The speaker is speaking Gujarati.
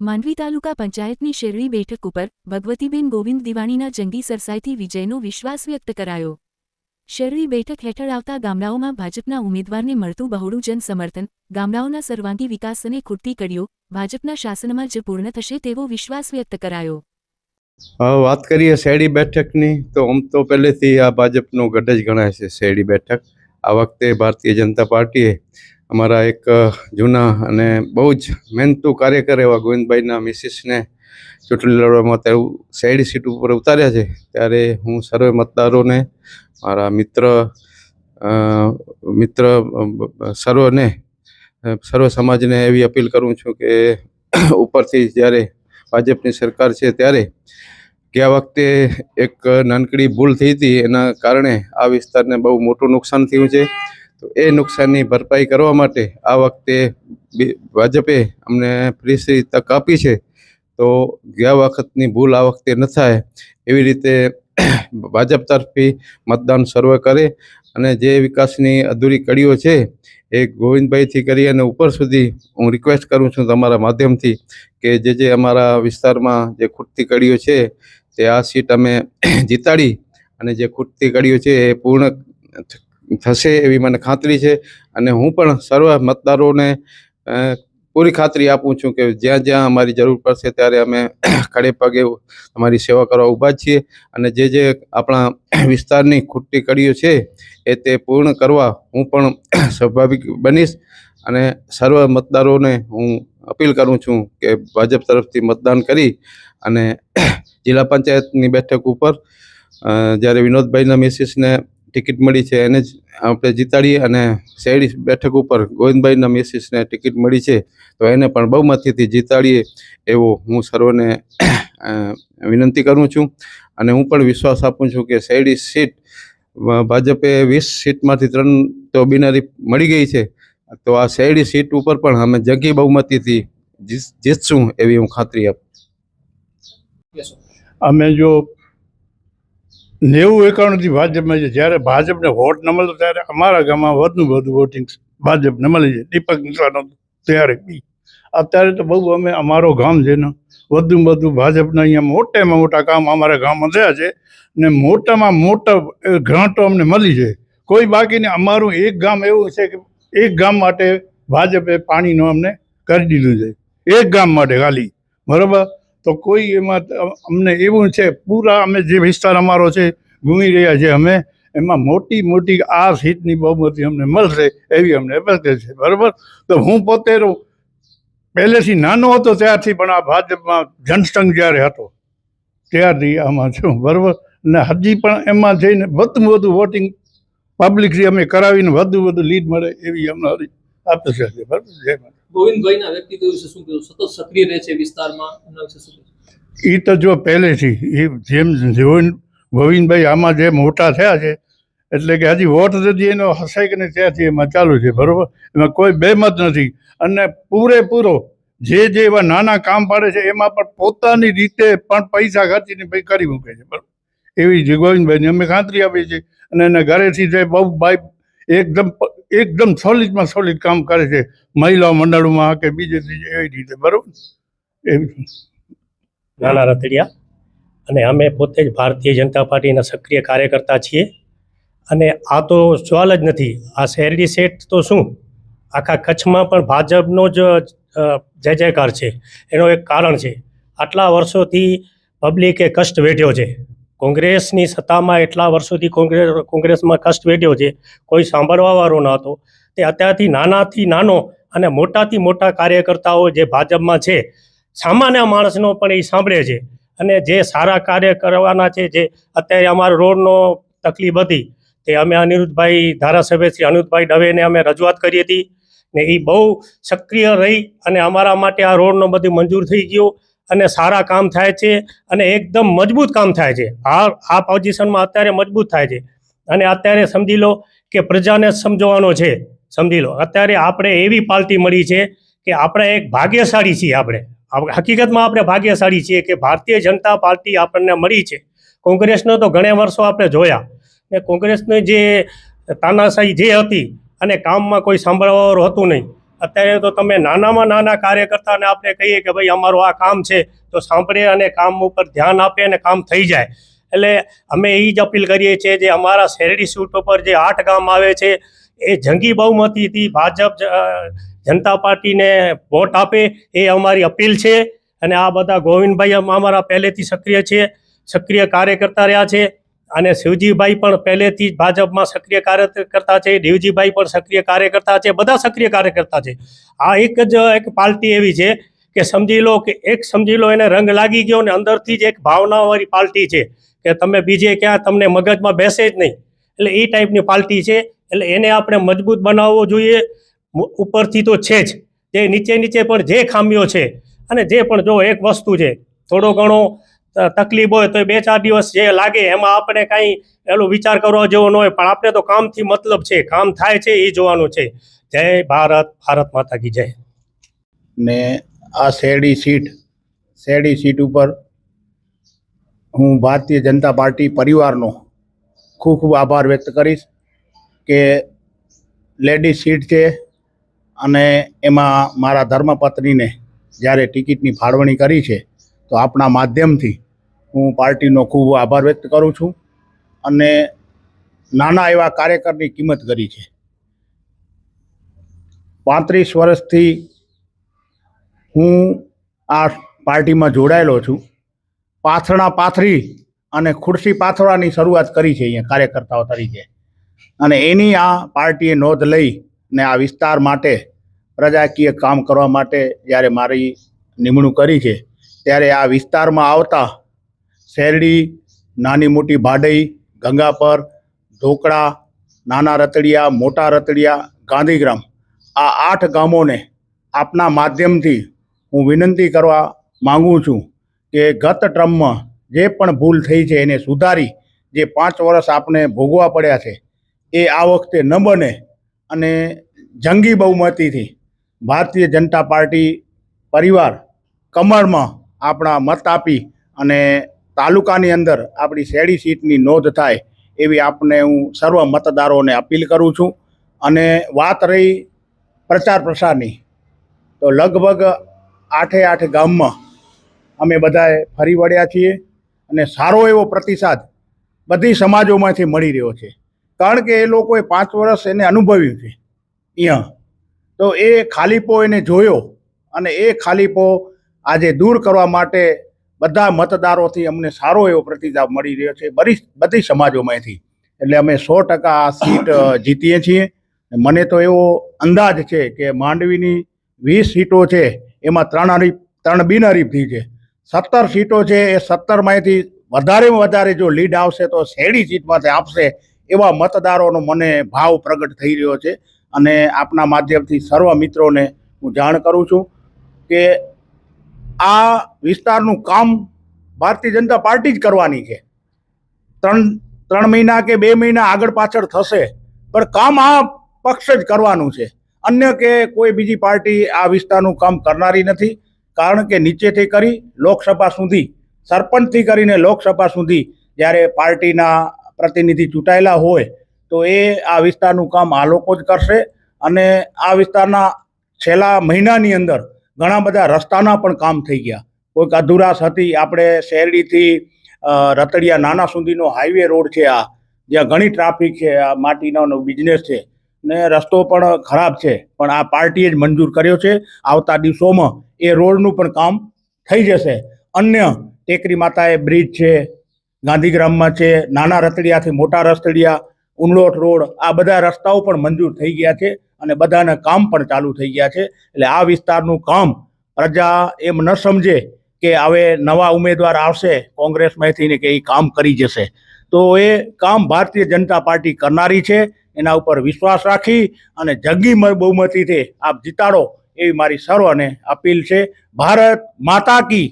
માંડવી તાલુકા પંચાયતની શેરડી બેઠક ઉપર ભગવતીબેન ગોવિંદ દિવાણીના જંગી સરસાઈથી વિજયનો વિશ્વાસ વ્યક્ત કરાયો। શેરડી બેઠક હેઠળ આવતા ગામડાઓમાં ભાજપના ઉમેદવારને મળતું બહોળું જન સમર્થન, ગામડાઓના સર્વાંગી વિકાસ અને ખૂટતી કડીઓ ભાજપના શાસનમાં જ પૂર્ણ થશે તેવો વિશ્વાસ વ્યક્ત કરાયો। વાત કરીએ શેરડી બેઠકની તો આમ તો પહેલેથી આ ભાજપનો ગઢ જ ગણાય છે। શેરડી બેઠક આ વખતે ભારતીય જનતા પાર્ટીએ અમારા એક જૂના અને બહુ જ મહેનતુ કાર્યકર એવા ગોવિંદભાઈના મિસિસને ચૂંટણી લડવામાં ત્યારે શેરડી સીટ ઉપર ઉતાર્યા છે। ત્યારે હું સર્વે મતદારોને, મારા મિત્ર સર્વને, સર્વ સમાજને એવી અપીલ કરું છું કે ઉપરથી જ્યારે ભાજપની સરકાર છે ત્યારે ગયા વખતે એક નાનકડી ભૂલ થઈ હતી, એના કારણે આ વિસ્તારને બહુ મોટું નુકસાન થયું છે। તો એ નુકસાનની ભરપાઈ કરવા માટે આ વખતે ભાજપે અમને ફ્રી તક આપી છે। તો ગયા વખતની ભૂલ આ વખતે ન થાય એવી રીતે ભાજપ તરફથી મતદાન સર્વ કરે અને જે વિકાસની અધૂરી કડીઓ છે એ ગોવિંદભાઈથી કરી અને ઉપર સુધી હું રિક્વેસ્ટ કરું છું તમારા માધ્યમથી કે જે અમારા વિસ્તારમાં જે ખૂટતી કડીઓ છે તે આ સીટ અમે જીતાડી અને જે ખૂટતી કડીઓ છે એ પૂર્ણ થશે એવી મને ખાતરી છે। અને હું પણ સર્વ મતદારોને પૂરી ખાતરી આપું છું કે જ્યાં જ્યાં અમારી જરૂર પડશે ત્યારે અમે ખડે પગે અમારી સેવા કરવા ઊભા છીએ અને જે આપણા વિસ્તારની ખૂટતી કડીઓ છે એ તે પૂર્ણ કરવા હું પણ સ્વાભાવિક બનીશ। અને સર્વ મતદારોને હું અપીલ કરું છું કે ભાજપ તરફથી મતદાન કરી અને જિલ્લા પંચાયતની બેઠક ઉપર જ્યારે વિનોદભાઈના મિસિસને ટિકિટ મળી છે એને જ આપણે જીતાડીએ અને શેરડી બેઠક ઉપર ગોવિંદભાઈના મિસિસને ટિકિટ મળી છે તો એને પણ બહુમતીથી જીતાડીએ એવો હું સર્વને વિનંતી કરું છું। અને હું પણ વિશ્વાસ આપું છું કે શેરડી સીટ ભાજપે 20 સીટમાંથી 3 તો બિનહરી મળી ગઈ છે, તો આ શેરડી સીટ ઉપર પણ અમે જંગી બહુમતીથી જીતશું એવી હું ખાતરી આપું છું। અમે જો 90-91થી ભાજપમાં છે, જ્યારે ભાજપને વોટ ન મળતો ત્યારે અમારા ગામમાં વધુ વોટિંગ ભાજપને મળી જાય। દીપક નિશાનો ત્યારે બી અત્યારે તો બહુ અમે અમારો ગામ છે ને વધુ ભાજપના અહીંયા મોટામાં મોટા કામ અમારા ગામમાં થયા છે ને મોટામાં મોટા ગ્રાન્ટો અમને મળી છે। કોઈ બાકી નહીં। અમારું એક ગામ એવું છે કે એક ગામ માટે ભાજપે પાણીનું અમને કરી દીધું છે, એક ગામ માટે ખાલી, બરાબર। તો કોઈ એમાં અમને એવું છે પૂરા અમે જે વિસ્તાર અમારો છે ઘૂમી રહ્યા છે અમે, એમાં મોટી આ સીટની બહુમતી અમને મળશે એવી અમને અપેક્ષા છે, બરાબર। તો હું પોતે પહેલેથી નાનો હતો ત્યારથી પણ આ ભાજપમાં જનસંઘ જ્યારે હતો ત્યારથી આમાં છું, બરાબર। અને હજી પણ એમાં જઈને વધુ વોટિંગ પબ્લિકથી અમે કરાવીને વધુ લીડ મળે એવી અમારી અપેક્ષા છે, બરાબર। જય માતા। ગોવિંદભાઈના વ્યક્તિત્વ વિશે શું કહેવું? સતત સક્રિય રહે છે વિસ્તારમાં, એના વિશે શું કહેવું? એ તો જો પહેલેથી એ જેમ ગોવિંદભાઈ આમાં જે મોટા થયા છે એટલે કે હજી વોટ સુધી એનો હસાય કે નહીં ત્યાંથી એમાં ચાલુ છે, બરાબર। એમાં કોઈ બેમત નથી અને પૂરેપૂરો જે એવા નાના કામ પાડે છે એમાં પણ પોતાની રીતે પણ પૈસા ખર્ચીને પછી કરી મૂકે છે, બરાબર। એવી જે ગોવિંદભાઈની અમે ખાતરી આપી છે અને એના ઘરેથી જે બહુ ભાઈ એકદમ સોલિડ કામ કરે છે મહિલા મંડળમાં કે બીજે એવી રીતે, બરાબર। એવી નાના રતડિયા અને અમે પોતે જ ભારતીય જનતા પાર્ટીના સક્રિય કાર્યકર્તા છીએ। અને આ તો સવાલ જ નથી, આ શેરડી સેટ તો શું આખા કચ્છમાં પણ ભાજપનો જ જય જયકાર છે। એનો એક કારણ છે, આટલા વર્ષોથી પબ્લિકે કષ્ટ વેઠ્યો છે, કોંગ્રેસની સત્તામાં એટલા વર્ષોથી કોંગ્રેસમાં કષ્ટ વેઠ્યો છે, કોઈ સાંભળવાવાળો ન હતો। તે અત્યારથી નાનાથી નાનો અને મોટાથી મોટા કાર્યકર્તાઓ જે ભાજપમાં છે, સામાન્ય માણસનો પણ એ સાંભળે છે અને જે સારા કાર્ય કરવાના છે, જે અત્યારે અમારો રોડનો તકલીફ હતી તે અમે અનિરુદ્ધભાઈ ધારાસભ્ય શ્રી અનિરુદ્ધભાઈ દવેને અમે રજૂઆત કરી હતી ને એ બહુ સક્રિય રહી અને અમારા માટે આ રોડનો બધું મંજૂર થઈ ગયો અને સારા કામ થાય છે અને એકદમ મજબૂત કામ થાય છે। આ પોઝિશનમાં અત્યારે મજબૂત થાય છે અને અત્યારે સમજી લો કે પ્રજાને સમજવાનો છે, સમજી લો અત્યારે આપણે એવી પાર્ટી મળી છે કે આપણે એક ભાગ્યશાળી છીએ। હકીકતમાં આપણે ભાગ્યશાળી છીએ કે ભારતીય જનતા પાર્ટી આપણને મળી છે। કોંગ્રેસનો તો ઘણા વર્ષો આપણે જોયા ને કોંગ્રેસની જે તાનાશાહી જે હતી અને કામમાં કોઈ સાંભળવાવાળું હતું નહીં, અત્યારે તો તમે નાનામાં નાના કાર્યકર્તાને આપણે કહીએ કે ભાઈ અમારું આ કામ છે તો સાંભળે અને કામ ઉપર ધ્યાન આપે અને કામ થઈ જાય. એટલે અમે એ જ અપીલ કરીએ છીએ જે અમારા શેરડી સીટ ઉપર જે 8 ગામ આવે છે એ જંગી બહુમતીથી ભાજપ જનતા પાર્ટીને વોટ આપે એ અમારી અપીલ છે. અને આ બધા ગોવિંદભાઈ અમારા પહેલેથી સક્રિય કાર્યકર્તા રહ્યા છે. અને શિવજીભાઈ પણ પહેલેથી જ ભાજપમાં સક્રિય કાર્યકર્તા છે. દેવજીભાઈ પણ સક્રિય કાર્યકર્તા છે. બધા સક્રિય કાર્યકર્તા છે. આ એક પાર્ટી એવી છે કે સમજી લો એને રંગ લાગી ગયો ને અંદરથી જ એક ભાવનાવાળી પાર્ટી છે કે તમે બીજે ક્યાં તમને મગજમાં બેસે જ નહીં. એટલે એ ટાઈપની પાર્ટી છે. એટલે એને આપણે મજબૂત બનાવવો જોઈએ. ઉપરથી તો છે જ, જે નીચે પણ જે ખામીઓ છે અને જે પણ જો એક વસ્તુ છે થોડો ઘણો તકલીફ હોય તો 2-4 દિવસ જે લાગે એમાં આપણે કાંઈ એનો વિચાર કરવા જેવો ન હોય, પણ આપણે તો કામથી મતલબ છે, કામ થાય છે એ જોવાનું છે. જય ભારત, ભારત માતા કી જય. ને આ શેરડી સીટ ઉપર હું ભારતીય જનતા પાર્ટી પરિવારનો ખૂબ ખૂબ આભાર વ્યક્ત કરીશ કે લેડીઝ સીટ છે અને એમાં મારા ધર્મપત્નીને જ્યારે ટિકિટની ફાળવણી કરી છે તો આપણા માધ્યમથી હું પાર્ટીનો ખૂબ આભાર વ્યક્ત કરું છું. અને નાના એવા કાર્યકરની કિંમત કરી છે. 35 વર્ષથી હું આ પાર્ટીમાં જોડાયેલો છું. પાથરણા પાથરી અને ખુરશી પાથરવાની શરૂઆત કરી છે અહીંયા કાર્યકર્તાઓ તરીકે. અને એની આ પાર્ટીએ નોંધ લઈ ને આ વિસ્તાર માટે પ્રજાકીય કામ કરવા માટે જ્યારે મારી નિમણૂક કરી છે ત્યારે આ વિસ્તારમાં આવતા શેરડી, નાની મોટી ભાડઈ, ગંગાપર, ઢોકળા, નાના રતડિયા, મોટા રતડિયા, ગાંધીગ્રામ, આ 8 ગામોને આપના માધ્યમથી હું વિનંતી કરવા માગું છું કે ગત ટર્મમાં જે પણ ભૂલ થઈ છે એને સુધારી જે 5 વર્ષ આપને ભોગવા પડ્યા છે એ આ વખતે ન બને અને જંગી બહુમતીથી ભારતીય જનતા પાર્ટી પરિવાર કમળમાં આપણા મત આપી અને તાલુકાની અંદર આપણી શેરડી સીટની નોંધ થાય એવી આપને હું સર્વ મતદારોને અપીલ કરું છું. અને વાત રહી પ્રચાર પ્રસારની, તો લગભગ 8 ગામમાં અમે બધાએ ફરી વળ્યા છીએ અને સારો એવો પ્રતિસાદ બધી સમાજોમાંથી મળી રહ્યો છે. કારણ કે એ લોકોએ 5 વર્ષ એને અનુભવ્યું છે અહીંયા, તો એ ખાલીપો એને જોયો અને એ ખાલીપો આજે દૂર કરવા માટે બધા મતદારોથી અમને સારો એવો પ્રતિસાદ મળી રહ્યો છે બધી સમાજોમાંથી. એટલે અમે 100% આ સીટ જીતીએ છીએ. મને તો એવો અંદાજ છે કે માંડવીની 20 સીટો છે એમાં 3 બિનહરીફથી છે. 17 સીટો છે એ 17માંથી વધારેમાં વધારે જો લીડ આવશે તો શેરડી સીટમાંથી આપશે એવા મતદારોનો મને ભાવ પ્રગટ થઈ રહ્યો છે. અને આપના માધ્યમથી સર્વ મિત્રોને હું જાણ કરું છું કે આ વિસ્તારનું કામ ભારતીય જનતા પાર્ટી જ કરવાની છે. 3 મહિના કે 2 મહિના આગળ પાછળ થશે પણ કામ આ પક્ષ જ કરવાનું છે. અન્ય કે કોઈ બીજી પાર્ટી આ વિસ્તારનું કામ કરનારી નથી. કારણ કે નીચેથી કરી લોકસભા સુધી, સરપંચથી કરીને લોકસભા સુધી જ્યારે પાર્ટીના પ્રતિનિધિ ચૂંટાયેલા હોય તો એ આ વિસ્તારનું કામ આ લોકો જ કરશે. અને આ વિસ્તારના છેલ્લા મહિનાની અંદર ઘણા બધા રસ્તાના પણ કામ થઈ ગયા. કોઈક અધુરાશ હતી. આપણે શેરડીથી રતડિયા નાના સુધીનો હાઈવે રોડ છે, આ જ્યાં ઘણી ટ્રાફિક છે, આ માટીનો બિઝનેસ છે ને રસ્તો પણ ખરાબ છે, પણ આ પાર્ટીએ જ મંજૂર કર્યો છે. આવતા દિવસોમાં એ રોડનું પણ કામ થઈ જશે. અન્ય ટેકરી માતાએ બ્રિજ છે, ગાંધીગ્રામમાં છે, નાના રતડિયાથી મોટા રતડિયા, ઉનલોટ રોડ, આ બધા રસ્તાઓ પણ મંજૂર થઈ ગયા છે અને બધાના કામ પણ ચાલુ થઈ ગયા છે. એટલે આ વિસ્તારનું કામ પ્રજા એમ ન સમજે કે હવે નવા ઉમેદવાર આવશે કોંગ્રેસમાંથી ને કે એ કામ કરી જશે. તો એ કામ ભારતીય જનતા પાર્ટી કરનારી છે. એના ઉપર વિશ્વાસ રાખી અને જંગી બહુમતીથી આપ જીતાડો એવી મારી સર્વને અપીલ છે. ભારત માતા કી